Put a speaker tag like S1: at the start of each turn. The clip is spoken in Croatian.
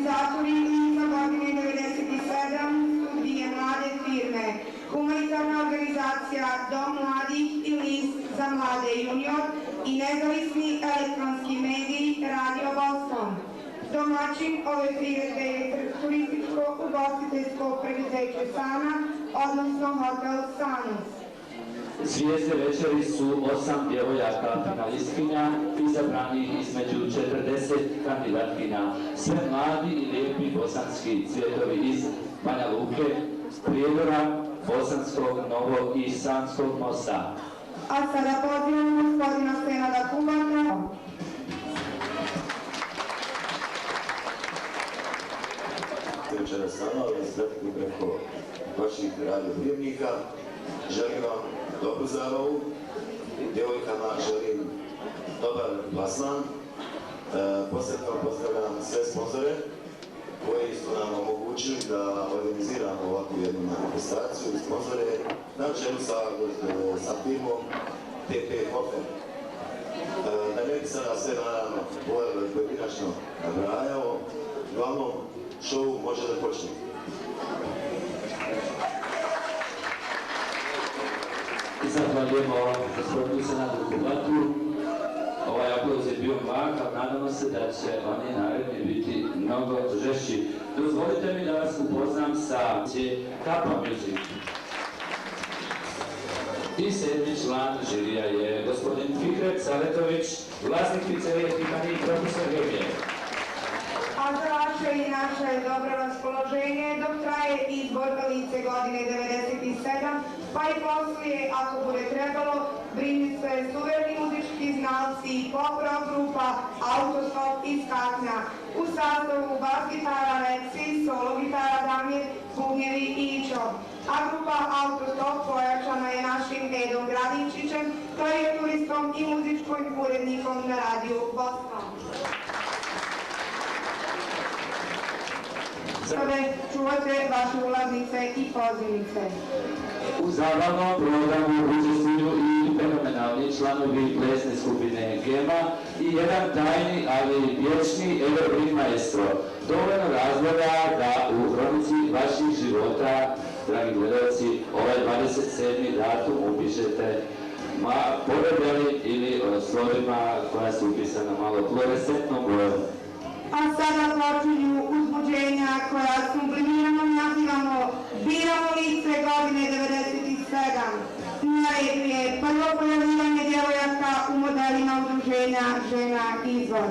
S1: Organizatori Lice godine 97 studije mlade firme, humanitarna organizacija Dom mladih i Lice za mlade junior i nezavisni elektronski mediji Radio Boston. Domaćin ove priredbe je turističko-ugostiteljsko preduzeće Sana, odnosno hotel Sanus.
S2: Zvijezde večeri su 8 djevojaka finalistkinja, izabranih između 40 kandidatkinja, sve mladi i lijepi bosanski cvjetovi iz Banja Luke, Prijedora, Bosanskog, Novog i Sanskog mosta.
S1: A sada pozivamo gospodina Senada Kubata.
S3: Večeras s nama, ali sretni preko vaših radioprijemnika. Želim vam dobru zabavu, djevojkama želim dobar plasman. Posebno pozdravljam sve sponzore koji su nam omogućili da organiziramo ovakvu jednu manifestaciju. Sponzore na čelu sa firmom TP Hofer. Da ne bi sada sve naravno pojedinačno nabrajao, uglavnom šovu može da počne.
S2: Zahvaljujemo gospodinu Senadu Kubatu. Ovaj aplauz je bio mlak, ali nadamo se da će oni naredni biti mnogo žešći. Dozvolite mi da vas upoznam sa Kapa Music. I sedmi član žirija je gospodin Fikret Saletović, vlasnik pizzerije Tihani i profesor Hemije.
S1: A za vaše i naše dobro raspoloženje dok traje izbor Lice godine 97, pa i poslije, ako bude trebalo, brini se suvereni muzički znalci i pop-rock grupa Autostop iz Katna u sastavu bas gitara Lice, solo gitara Damir, bubnjevi i Ičo. A grupa Autostop pojačana je našim Edom Gradinčićem, turistom i muzičkim urednikom na radiju Boston. Sada čuvate vaše ulaznice i pozivnice.
S2: U zabavnom programu učestvuju i fenomenalni članovi plesne skupine Gema i jedan tajni, ali vječni evergreen maestro. Dovoljno razloga da u hronici vaših života, dragi gledalci, ovaj 27. datum upišete podobjeli ili slovima koja su upisana malo fluorescentnom brojom.
S1: A sada počinju uzbuđenja koja sublimirano nazivamo Biramo Lice godine 97. Na redu je prvo pojavljivanje djevojaka u modelima udruženja Žena Igor.